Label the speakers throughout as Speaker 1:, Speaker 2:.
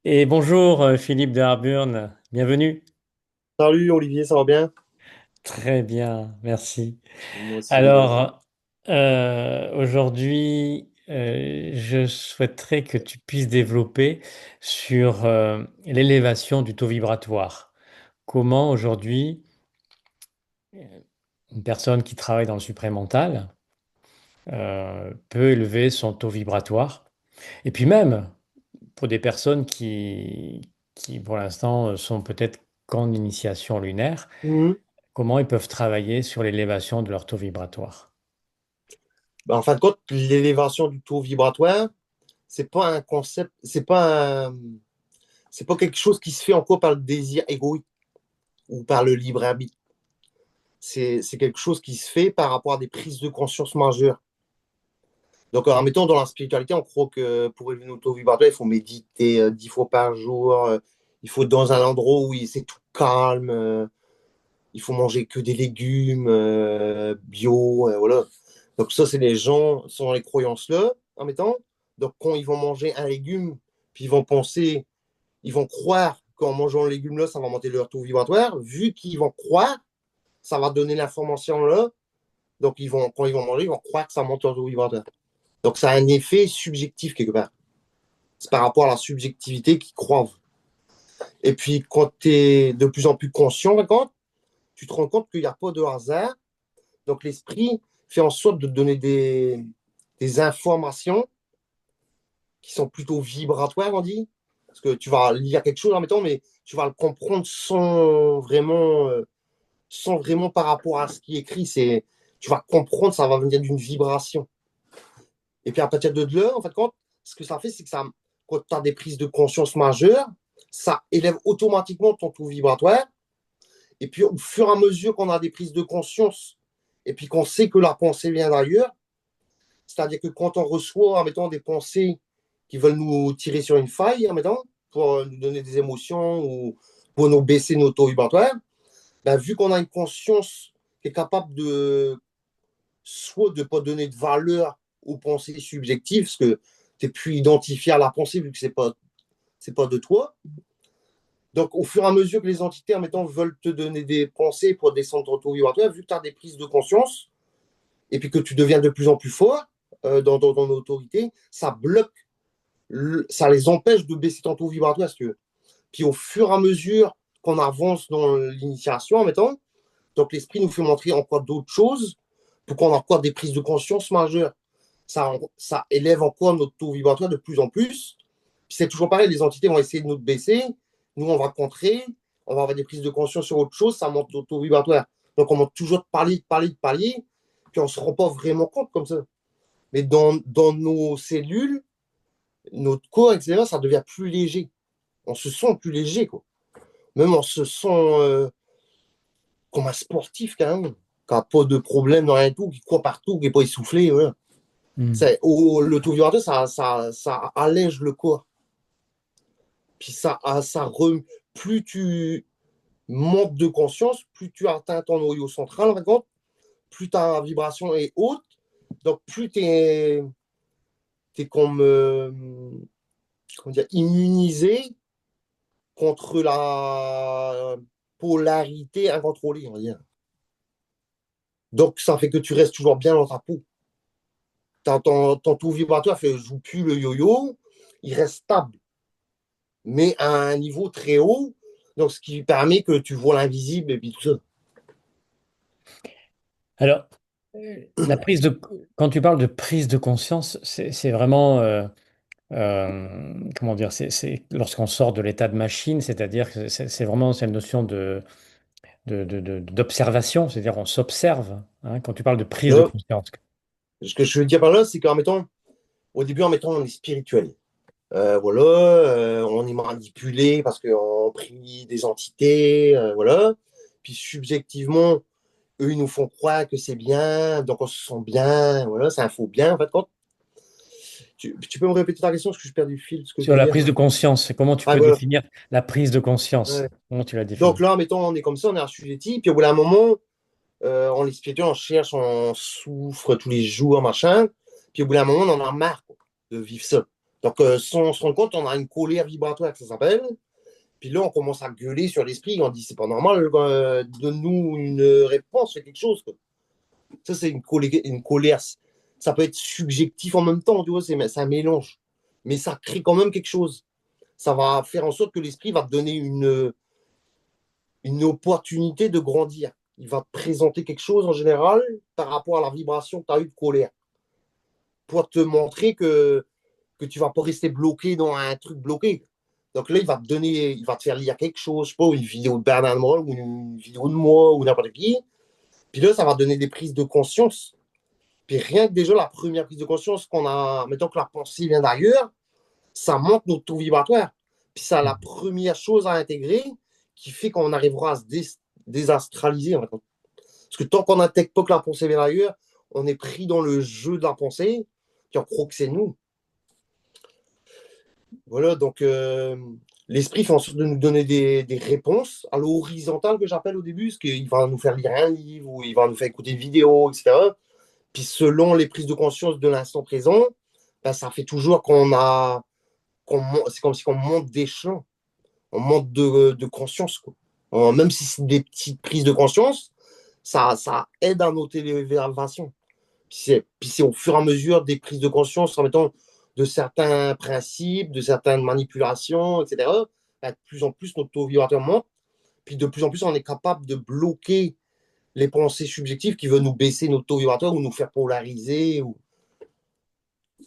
Speaker 1: Et bonjour Philippe de Harburn, bienvenue.
Speaker 2: Salut Olivier, ça va bien?
Speaker 1: Très bien, merci.
Speaker 2: Moi aussi, vas-y.
Speaker 1: Alors, aujourd'hui, je souhaiterais que tu puisses développer sur l'élévation du taux vibratoire. Comment aujourd'hui une personne qui travaille dans le supramental peut élever son taux vibratoire. Et puis même pour des personnes qui pour l'instant, sont peut-être qu'en initiation lunaire.
Speaker 2: Mhm.
Speaker 1: Comment ils peuvent travailler sur l'élévation de leur taux vibratoire?
Speaker 2: En fin de compte, l'élévation du taux vibratoire, c'est pas un concept, c'est pas quelque chose qui se fait encore par le désir égoïste ou par le libre arbitre. C'est quelque chose qui se fait par rapport à des prises de conscience majeures. Donc, en mettant dans la spiritualité, on croit que pour élever notre taux vibratoire, il faut méditer 10 fois par jour, il faut être dans un endroit où c'est tout calme, il faut manger que des légumes bio, voilà. Donc ça, c'est les gens, sont dans les croyances-là, en mettant. Donc quand ils vont manger un légume, puis ils vont penser, ils vont croire qu'en mangeant le légume-là, ça va monter leur taux vibratoire. Vu qu'ils vont croire, ça va donner l'information-là. Donc quand ils vont manger, ils vont croire que ça monte leur taux vibratoire. Donc ça a un effet subjectif quelque part. C'est par rapport à la subjectivité qu'ils croient. Et puis quand tu es de plus en plus conscient, quand tu te rends compte qu'il n'y a pas de hasard. Donc l'esprit fait en sorte de donner des informations qui sont plutôt vibratoires, on dit. Parce que tu vas lire quelque chose en mettant, mais tu vas le comprendre sans vraiment par rapport à ce qui est écrit. Tu vas comprendre, ça va venir d'une vibration. Et puis à partir de là, en fait, ce que ça fait, c'est que quand tu as des prises de conscience majeures, ça élève automatiquement ton taux vibratoire. Et puis au fur et à mesure qu'on a des prises de conscience, et puis qu'on sait que la pensée vient d'ailleurs, c'est-à-dire que quand on reçoit, en mettant des pensées qui veulent nous tirer sur une faille, en mettant, pour nous donner des émotions ou pour nous baisser nos taux vibratoires, ben, vu qu'on a une conscience qui est capable de soit de ne pas donner de valeur aux pensées subjectives, parce que tu n'es plus identifié à la pensée vu que c'est pas de toi. Donc, au fur et à mesure que les entités, en mettant, veulent te donner des pensées pour descendre ton taux vibratoire, vu que tu as des prises de conscience, et puis que tu deviens de plus en plus fort dans ton autorité, ça bloque, ça les empêche de baisser ton taux vibratoire, si tu veux. Puis au fur et à mesure qu'on avance dans l'initiation, en mettant, donc l'esprit nous fait montrer encore d'autres choses pour qu'on ait encore des prises de conscience majeures. Ça élève encore notre taux vibratoire de plus en plus. Puis c'est toujours pareil, les entités vont essayer de nous baisser, nous on va contrer, on va avoir des prises de conscience sur autre chose, ça monte notre taux vibratoire. Donc on monte toujours de palier, de palier, de palier, puis on ne se rend pas vraiment compte comme ça. Mais dans nos cellules, notre corps, etc., ça devient plus léger. On se sent plus léger, quoi. Même on se sent comme un sportif, quand même, qui n'a pas de problème dans rien du tout, qui court partout, qui n'est pas essoufflé. Voilà.
Speaker 1: Hmm.
Speaker 2: Le taux vibratoire, ça allège le corps. Puis plus tu montes de conscience, plus tu atteins ton noyau central, plus ta vibration est haute, donc plus tu es, comme comment dire, immunisé contre la polarité incontrôlée, on va dire. Donc, ça fait que tu restes toujours bien dans ta peau. Ton taux vibratoire ne joue plus le yo-yo, il reste stable, mais à un niveau très haut, donc ce qui permet que tu vois l'invisible et puis tout ça.
Speaker 1: Alors, la prise de, quand tu parles de prise de conscience, c'est vraiment, comment dire, c'est lorsqu'on sort de l'état de machine, c'est-à-dire que c'est vraiment cette notion d'observation, c'est-à-dire on s'observe, hein, quand tu parles de prise de
Speaker 2: Là,
Speaker 1: conscience.
Speaker 2: ce que je veux dire par là, c'est qu'en mettant, au début, en mettant, on est spirituel. Voilà, on est manipulé parce qu'on prie des entités, voilà. Puis subjectivement, eux, ils nous font croire que c'est bien, donc on se sent bien, voilà, c'est un faux bien, en fait. Tu peux me répéter ta question, parce que je perds du fil de ce que je
Speaker 1: Sur
Speaker 2: veux
Speaker 1: la
Speaker 2: dire.
Speaker 1: prise de conscience, comment tu
Speaker 2: Ah,
Speaker 1: peux
Speaker 2: voilà.
Speaker 1: définir la prise de conscience?
Speaker 2: Ouais.
Speaker 1: Comment tu la
Speaker 2: Donc
Speaker 1: définis?
Speaker 2: là, mettons, on est comme ça, on est assujetti, puis au bout d'un moment, on est spirituel, on cherche, on souffre tous les jours, machin, puis au bout d'un moment, on en a marre quoi, de vivre ça. Donc, sans on se rendre compte, on a une colère vibratoire, que ça s'appelle. Puis là, on commence à gueuler sur l'esprit. On dit, c'est pas normal, donne-nous une réponse, fais quelque chose, quoi. Ça, c'est une colère. Ça peut être subjectif en même temps, tu vois, c'est un mélange. Mais ça crée quand même quelque chose. Ça va faire en sorte que l'esprit va te donner une opportunité de grandir. Il va te présenter quelque chose en général par rapport à la vibration que tu as eue de colère. Pour te montrer que tu ne vas pas rester bloqué dans un truc bloqué. Donc là, il va te faire lire quelque chose, je sais pas, une vidéo de Bernard Moll ou une vidéo de moi ou n'importe qui. Puis là, ça va donner des prises de conscience. Puis rien que déjà la première prise de conscience qu'on a, mettons que la pensée vient d'ailleurs, ça monte notre taux vibratoire. Puis ça, la première chose à intégrer qui fait qu'on arrivera à se désastraliser. En fait. Parce que tant qu'on n'intègre pas que la pensée vient d'ailleurs, on est pris dans le jeu de la pensée, puis on croit que c'est nous. Voilà, donc l'esprit fait en sorte de nous donner des réponses à l'horizontale que j'appelle au début, parce qu'il va nous faire lire un livre ou il va nous faire écouter une vidéo, etc. Puis selon les prises de conscience de l'instant présent, ben, ça fait toujours c'est comme si on monte d'échelon, on monte de conscience. Quoi. Même si c'est des petites prises de conscience, ça aide à noter l'élévation. Puis c'est au fur et à mesure des prises de conscience en mettant de certains principes, de certaines manipulations, etc. Ben, de plus en plus, notre taux vibratoire monte. Puis de plus en plus, on est capable de bloquer les pensées subjectives qui veulent nous baisser notre taux vibratoire ou nous faire polariser.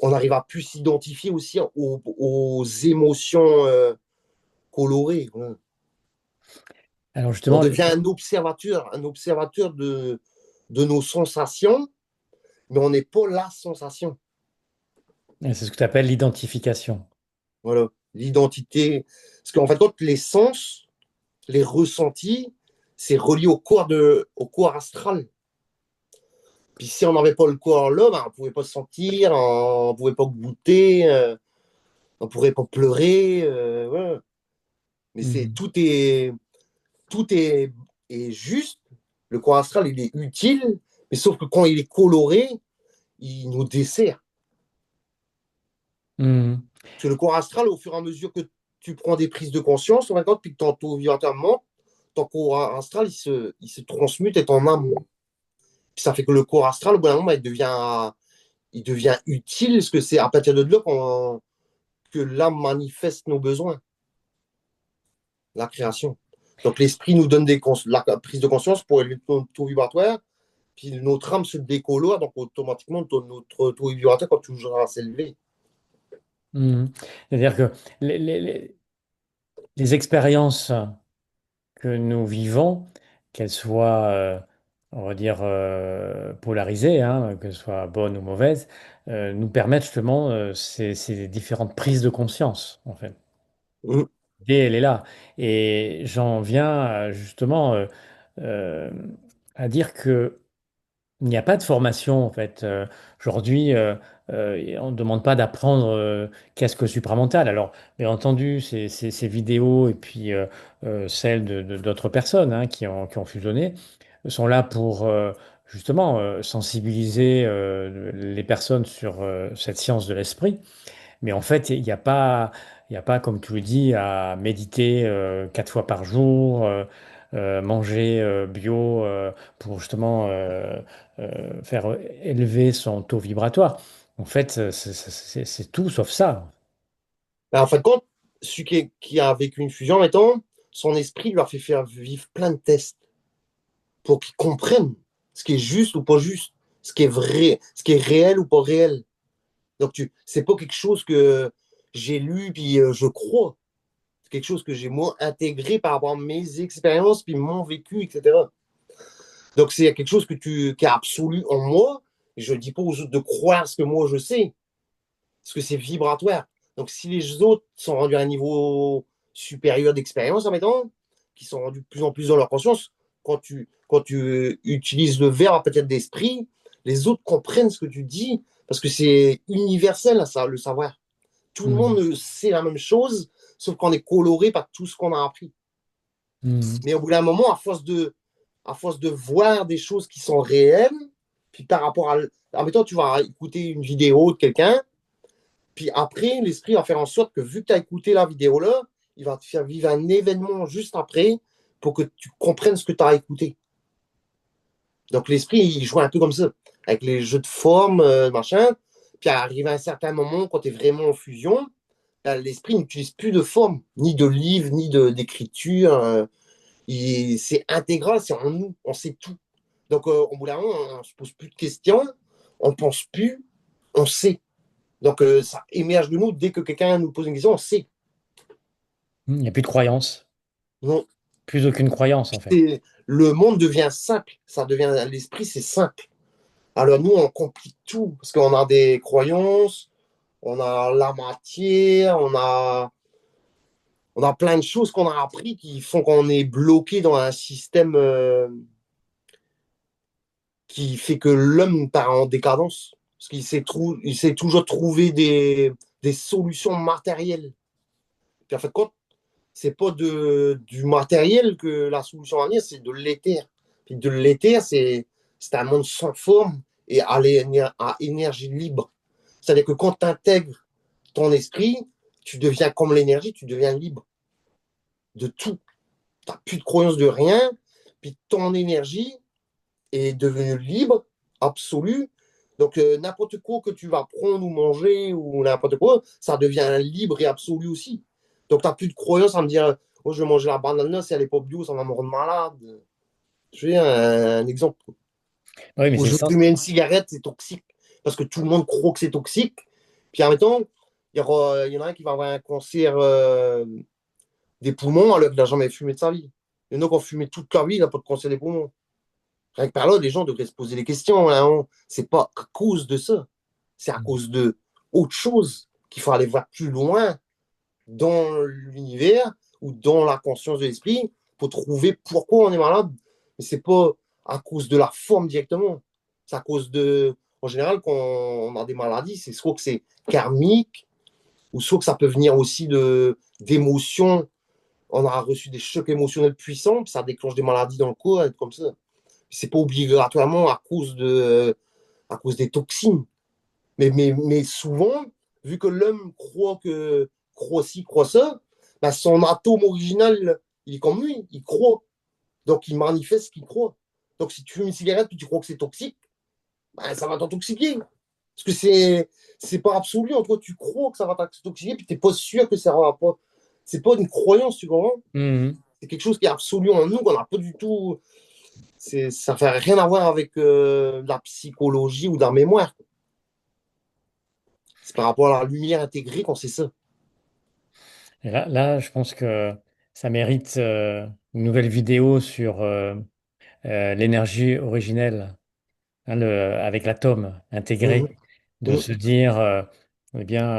Speaker 2: On arrive à plus s'identifier aussi aux émotions colorées. Ouais.
Speaker 1: Alors
Speaker 2: On
Speaker 1: justement,
Speaker 2: devient un observateur de nos sensations, mais on n'est pas la sensation.
Speaker 1: c'est ce que tu appelles l'identification.
Speaker 2: Voilà. L'identité. Parce qu'en fait, quand les sens, les ressentis, c'est relié au corps astral. Puis si on n'avait pas le corps là, ben, on ne pouvait pas se sentir, on ne pouvait pas goûter, on ne pourrait pas pleurer. Ouais. Mais
Speaker 1: Mhm.
Speaker 2: tout est juste. Le corps astral, il est utile, mais sauf que quand il est coloré, il nous dessert.
Speaker 1: Mhm.
Speaker 2: Parce que le corps astral, au fur et à mesure que tu prends des prises de conscience, en fait, puis que ton taux vibratoire monte, ton corps astral, il se transmute et ton âme. Puis ça fait que le corps astral, au bout d'un moment, il devient utile, parce que c'est à partir de là que l'âme manifeste nos besoins, la création. Donc l'esprit nous donne la prise de conscience pour élever notre taux vibratoire, puis notre âme se décolore, donc automatiquement notre taux vibratoire quand toujours à s'élever.
Speaker 1: Mhm. C'est-à-dire que les, les- les- les expériences que nous vivons, qu'elles soient, on va dire, polarisées, hein, que ce soit bonnes ou mauvaises, nous permettent justement ces différentes prises de conscience, en fait.
Speaker 2: Mmh.
Speaker 1: L'idée, elle est là. Et j'en viens justement euh, à dire que il n'y a pas de formation, en fait. Aujourd'hui, on ne demande pas d'apprendre qu'est-ce que supramental. Alors, bien entendu, ces vidéos et puis celles d'autres personnes hein, qui ont fusionné sont là pour justement sensibiliser les personnes sur cette science de l'esprit. Mais en fait, il y a pas, comme tu le dis, à méditer 4 fois par jour, manger bio pour justement faire élever son taux vibratoire. En fait, c'est tout sauf ça.
Speaker 2: Ben, en fin de compte, qui a vécu une fusion, mettons, son esprit lui a fait faire vivre plein de tests pour qu'il comprenne ce qui est juste ou pas juste, ce qui est vrai, ce qui est réel ou pas réel. Donc, c'est pas quelque chose que j'ai lu puis je crois. C'est quelque chose que j'ai moi intégré par rapport à mes expériences puis mon vécu, etc. Donc, c'est quelque chose qui est absolu en moi. Et je ne dis pas aux autres de croire ce que moi je sais, parce que c'est vibratoire. Donc, si les autres sont rendus à un niveau supérieur d'expérience, admettons, qui sont rendus de plus en plus dans leur conscience, quand tu utilises le verbe peut-être d'esprit, les autres comprennent ce que tu dis, parce que c'est universel, ça, le savoir. Tout le
Speaker 1: Mhm.
Speaker 2: monde sait la même chose, sauf qu'on est coloré par tout ce qu'on a appris.
Speaker 1: Mhm.
Speaker 2: Mais au bout d'un moment, à force de voir des choses qui sont réelles, puis par rapport à. Admettons, tu vas écouter une vidéo de quelqu'un, Puis après, l'esprit va faire en sorte que vu que tu as écouté la vidéo là, il va te faire vivre un événement juste après pour que tu comprennes ce que tu as écouté. Donc l'esprit, il joue un peu comme ça, avec les jeux de forme, machin. Puis arrivé à un certain moment, quand tu es vraiment en fusion, l'esprit n'utilise plus de forme, ni de livre, ni d'écriture. C'est intégral, c'est en nous, on sait tout. Donc au bout d'un moment, on ne se pose plus de questions, on ne pense plus, on sait. Donc ça émerge de nous dès que quelqu'un nous pose une question, on sait.
Speaker 1: Il n'y a plus de croyance,
Speaker 2: Non,
Speaker 1: plus aucune croyance en fait.
Speaker 2: le monde devient simple, ça devient l'esprit, c'est simple. Alors nous, on complique tout parce qu'on a des croyances, on a la matière, on a plein de choses qu'on a appris qui font qu'on est bloqué dans un système qui fait que l'homme part en décadence. Parce il sait toujours trouver des solutions matérielles. Puis en fait, quand c'est pas du matériel que la solution à venir, c'est de l'éther. Puis de l'éther, c'est un monde sans forme et à énergie libre. C'est-à-dire que quand tu intègres ton esprit, tu deviens comme l'énergie, tu deviens libre de tout. Tu n'as plus de croyance de rien, puis ton énergie est devenue libre, absolue. Donc n'importe quoi que tu vas prendre ou manger ou n'importe quoi, ça devient libre et absolu aussi. Donc tu n'as plus de croyance à me dire, oh, je vais manger la banane là, si elle n'est pas bio, ça va me rendre malade. Je fais un exemple.
Speaker 1: Oui, mais
Speaker 2: Ou
Speaker 1: c'est
Speaker 2: je vais
Speaker 1: ça.
Speaker 2: fumer une cigarette, c'est toxique. Parce que tout le monde croit que c'est toxique. Puis en même temps, il y en a un qui va avoir un cancer des poumons alors qu'il n'a jamais fumé de sa vie. Il y en a qui ont fumé toute leur vie, il n'a pas de cancer des poumons. Rien que par là, les gens devraient se poser des questions. Hein. C'est pas à cause de ça. C'est à cause de autre chose qu'il faut aller voir plus loin dans l'univers ou dans la conscience de l'esprit pour trouver pourquoi on est malade. Mais c'est pas à cause de la forme directement. C'est à cause de. En général, quand on a des maladies, c'est soit que c'est karmique, ou soit que ça peut venir aussi d'émotions. On a reçu des chocs émotionnels puissants, puis ça déclenche des maladies dans le corps, comme ça. C'est pas obligatoirement à cause des toxines. Mais souvent, vu que l'homme croit ci, croit ça, ben son atome original, il est comme lui, il croit. Donc il manifeste ce qu'il croit. Donc si tu fumes une cigarette et tu crois que c'est toxique, ben, ça va t'intoxiquer. Parce que c'est pas absolu. En toi, tu crois que ça va t'intoxiquer, puis tu n'es pas sûr que ça va pas. C'est pas une croyance, tu comprends?
Speaker 1: Mhm.
Speaker 2: C'est quelque chose qui est absolu en nous, qu'on n'a pas du tout. Ça ne fait rien à voir avec la psychologie ou la mémoire. C'est par rapport à la lumière intégrée qu'on sait ça.
Speaker 1: Et là, je pense que ça mérite une nouvelle vidéo sur l'énergie originelle, hein, avec l'atome intégré,
Speaker 2: Mhm.
Speaker 1: de
Speaker 2: Mhm.
Speaker 1: se dire, eh bien,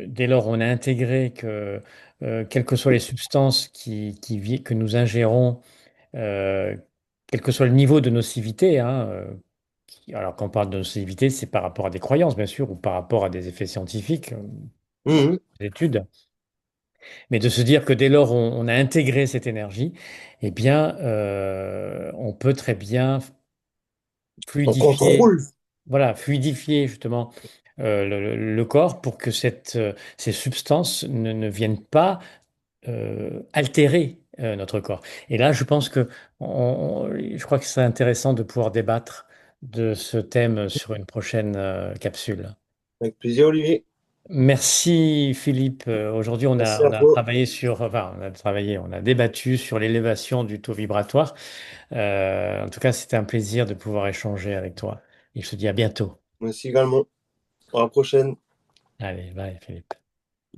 Speaker 1: dès lors on a intégré que, quelles que soient les substances que nous ingérons, euh, quel que soit le niveau de nocivité, hein, alors quand on parle de nocivité, c'est par rapport à des croyances, bien sûr, ou par rapport à des effets scientifiques,
Speaker 2: Mhm.
Speaker 1: des études, mais de se dire que dès lors on a intégré cette énergie, eh bien, on peut très bien
Speaker 2: On
Speaker 1: fluidifier,
Speaker 2: contrôle.
Speaker 1: voilà, fluidifier justement le corps pour que ces substances ne viennent pas altérer notre corps. Et là, je pense que je crois que c'est intéressant de pouvoir débattre de ce thème sur une prochaine capsule.
Speaker 2: Avec plaisir, Olivier.
Speaker 1: Merci Philippe. Aujourd'hui,
Speaker 2: Merci à
Speaker 1: on a
Speaker 2: toi.
Speaker 1: travaillé on a débattu sur l'élévation du taux vibratoire. En tout cas, c'était un plaisir de pouvoir échanger avec toi. Et je te dis à bientôt.
Speaker 2: Merci également. À la prochaine.
Speaker 1: Allez, bye Philippe.